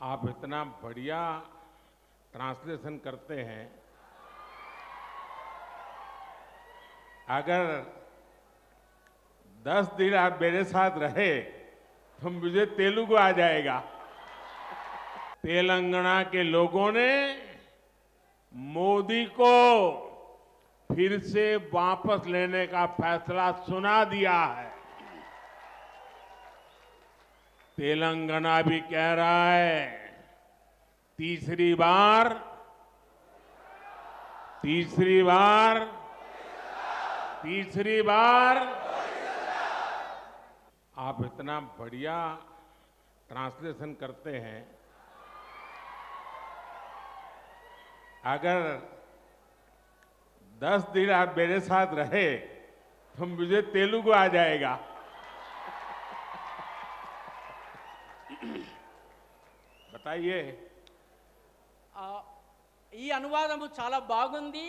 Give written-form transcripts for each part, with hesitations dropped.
आप इतना बढ़िया ट्रांसलेशन करते हैं। अगर 10 दिन आप मेरे साथ रहे तो मुझे तेलुगु आ जाएगा। तेलंगाना के लोगों ने मोदी को फिर से वापस लेने का फैसला सुना दिया है। तेलंगाना भी कह रहा है तीसरी बार तीसरी बार तीसरी बार। आप इतना बढ़िया ट्रांसलेशन करते हैं। अगर 10 दिन आप मेरे साथ रहे तो मुझे तेलुगु आ जाएगा। बताइए। ఆ, ఈ అనువాదము చాలా బాగుంది.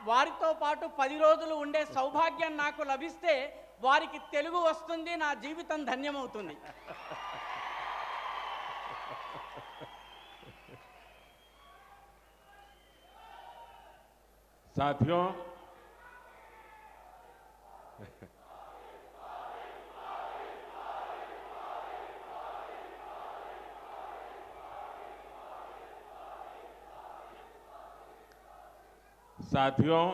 వారితో పాటు 10 రోజులు ఉండే సౌభాగ్యం నాకు లభిస్తే వారికి తెలుగు వస్తుంది, నా జీవితం ధన్యమవుతుంది. साथियों, साथियों,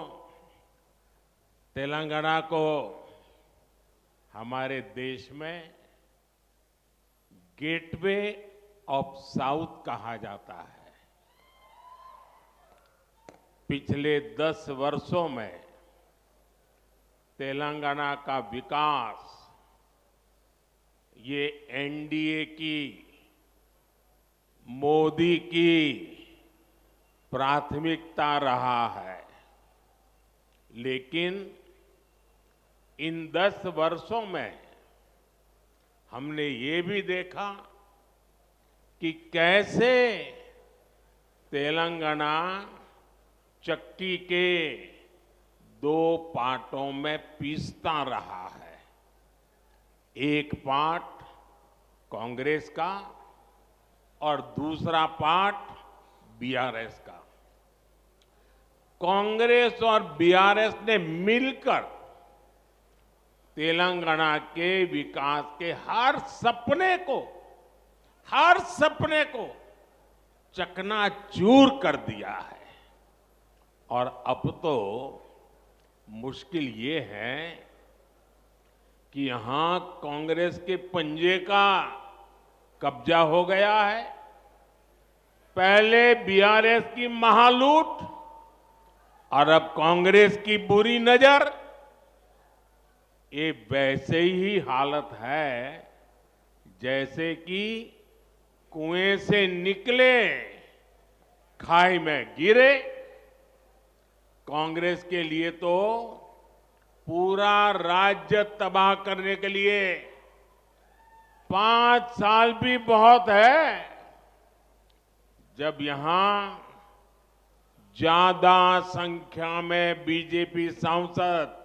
तेलंगाना को हमारे देश में गेटवे ऑफ साउथ कहा जाता है। पिछले 10 वर्षों में तेलंगाना का विकास ये एनडीए की, मोदी की प्राथमिकता रहा है। लेकिन इन 10 वर्षों में हमने ये भी देखा कि कैसे तेलंगाना चक्की के 2 पार्टों में पीसता रहा है। एक पार्ट कांग्रेस का और दूसरा पार्ट बीआरएस का। कांग्रेस और बीआरएस ने मिलकर तेलंगाना के विकास के हर सपने को चकनाचूर कर दिया है। और अब तो मुश्किल ये है कि यहां कांग्रेस के पंजे का कब्जा हो गया है। पहले बीआरएस की महालूट और अब कांग्रेस की बुरी नजर। ये वैसे ही हालत है जैसे कि कुएं से निकले खाई में गिरे। कांग्रेस के लिए तो पूरा राज्य तबाह करने के लिए 5 साल भी बहुत है। जब यहां ज्यादा संख्या में बीजेपी सांसद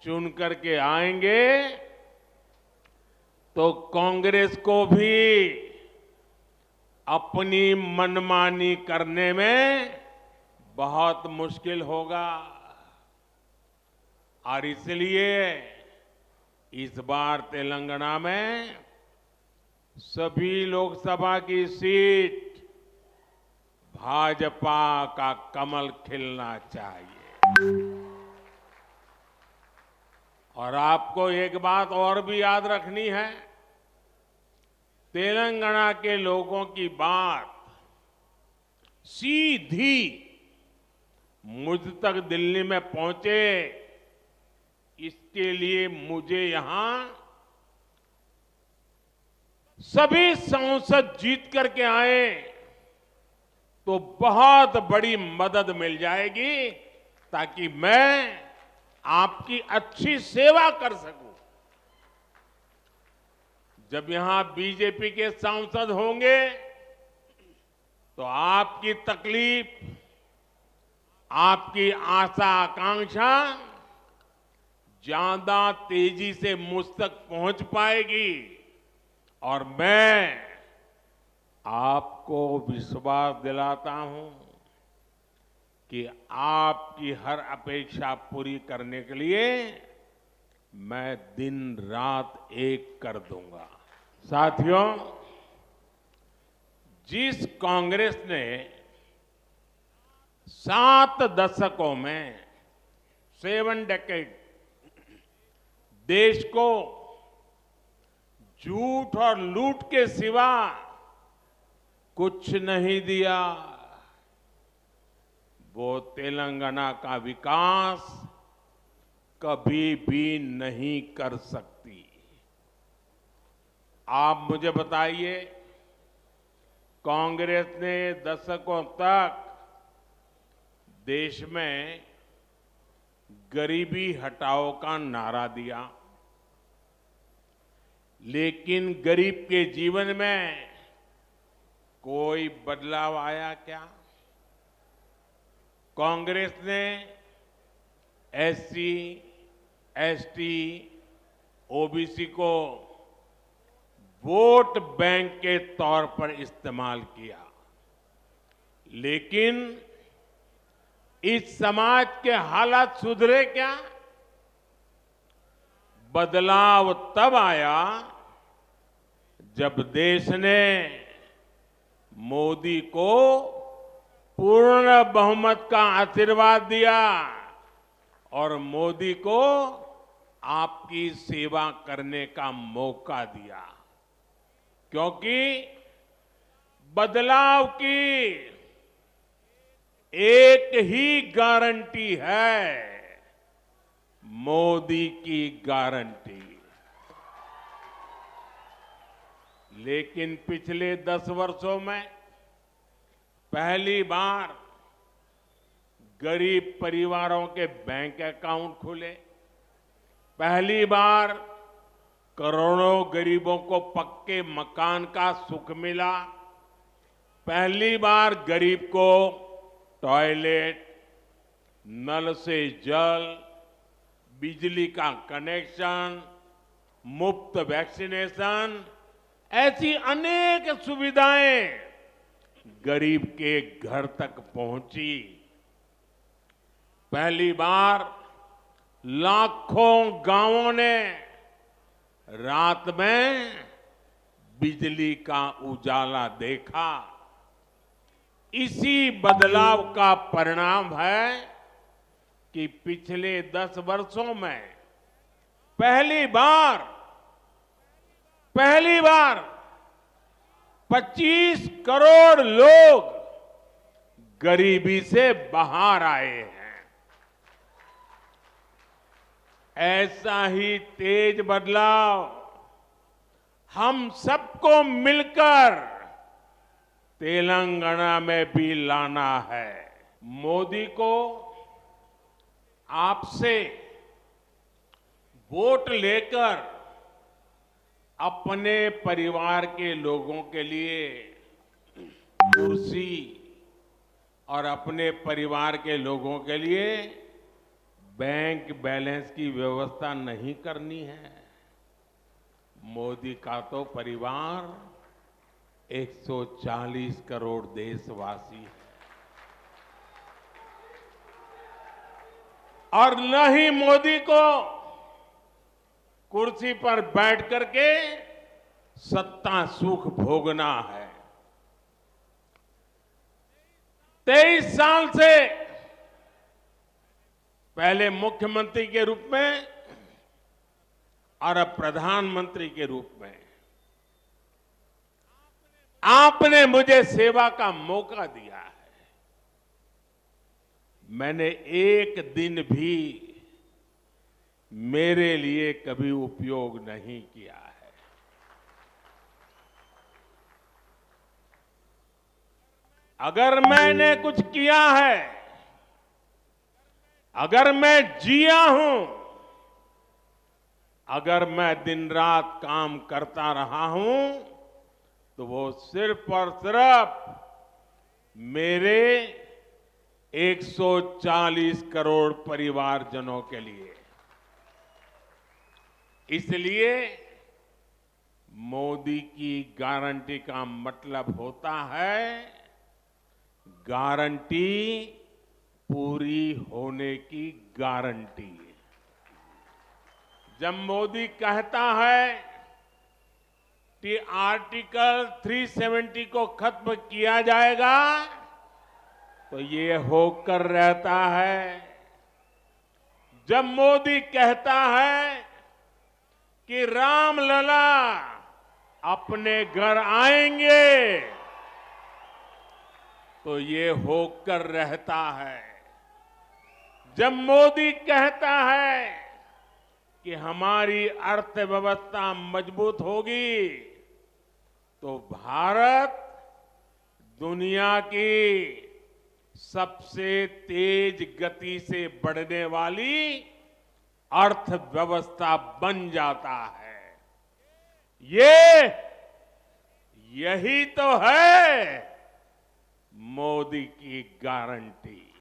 चुन करके आएंगे तो कांग्रेस को भी अपनी मनमानी करने में बहुत मुश्किल होगा। और इसलिए इस बार तेलंगाना में सभी लोकसभा की सीट भाजपा का कमल खिलना चाहिए। और आपको एक बात और भी याद रखनी है। तेलंगाना के लोगों की बात सीधी मुझ तक दिल्ली में पहुंचे, इसके लिए मुझे यहां सभी सांसद जीत करके आए तो बहुत बड़ी मदद मिल जाएगी, ताकि मैं आपकी अच्छी सेवा कर सकूं। जब यहां बीजेपी के सांसद होंगे तो आपकी तकलीफ, आपकी आशा आकांक्षा ज्यादा तेजी से मुझ तक पहुंच पाएगी और मैं आपको विश्वास दिलाता हूं कि आपकी हर अपेक्षा पूरी करने के लिए मैं दिन रात एक कर दूंगा। साथियों, जिस कांग्रेस ने 7 दशकों में 7 डेकेड देश को झूठ और लूट के सिवा कुछ नहीं दिया, वो तेलंगाना का विकास कभी भी नहीं कर सकती। आप मुझे बताइए, कांग्रेस ने दशकों तक देश में गरीबी हटाओ का नारा दिया, लेकिन गरीब के जीवन में कोई बदलाव आया क्या? कांग्रेस ने एससी, एसटी, ओबीसी को वोट बैंक के तौर पर इस्तेमाल किया, लेकिन इस समाज के हालात सुधरे क्या? बदलाव तब आया जब देश ने मोदी को पूर्ण बहुमत का आशीर्वाद दिया और मोदी को आपकी सेवा करने का मौका दिया, क्योंकि बदलाव की एक ही गारंटी है, मोदी की गारंटी। लेकिन पिछले 10 वर्षों में पहली बार गरीब परिवारों के बैंक अकाउंट खुले, पहली बार करोड़ों गरीबों को पक्के मकान का सुख मिला, पहली बार गरीब को टॉयलेट, नल से जल, बिजली का कनेक्शन, मुफ्त वैक्सीनेशन, ऐसी अनेक सुविधाएं गरीब के घर तक पहुंची। पहली बार लाखों गांवों ने रात में बिजली का उजाला देखा। इसी बदलाव का परिणाम है कि पिछले 10 वर्षों में पहली बार 25 करोड़ लोग गरीबी से बाहर आए हैं। ऐसा ही तेज बदलाव हम सबको मिलकर तेलंगाना में भी लाना है। मोदी को आपसे वोट लेकर अपने परिवार के लोगों के लिए कुर्सी और अपने परिवार के लोगों के लिए बैंक बैलेंस की व्यवस्था नहीं करनी है। मोदी का तो परिवार 140 करोड़ देशवासी है और न ही मोदी को कुर्सी पर बैठ करके सत्ता सुख भोगना है। 23 साल से पहले मुख्यमंत्री के रूप में और अब प्रधानमंत्री के रूप में आपने मुझे सेवा का मौका दिया है। मैंने एक दिन भी मेरे लिए कभी उपयोग नहीं किया है। अगर मैंने कुछ किया है, अगर मैं जिया हूं, अगर मैं दिन रात काम करता रहा हूं, तो वो सिर्फ और सिर्फ मेरे 140 करोड़ परिवारजनों के लिए। इसलिए मोदी की गारंटी का मतलब होता है गारंटी पूरी होने की गारंटी। जब मोदी कहता है कि आर्टिकल 370 को खत्म किया जाएगा तो ये होकर रहता है। जब मोदी कहता है कि रामलला अपने घर आएंगे तो ये होकर रहता है। जब मोदी कहता है कि हमारी अर्थव्यवस्था मजबूत होगी तो भारत दुनिया की सबसे तेज गति से बढ़ने वाली अर्थव्यवस्था बन जाता है। यही तो है मोदी की गारंटी।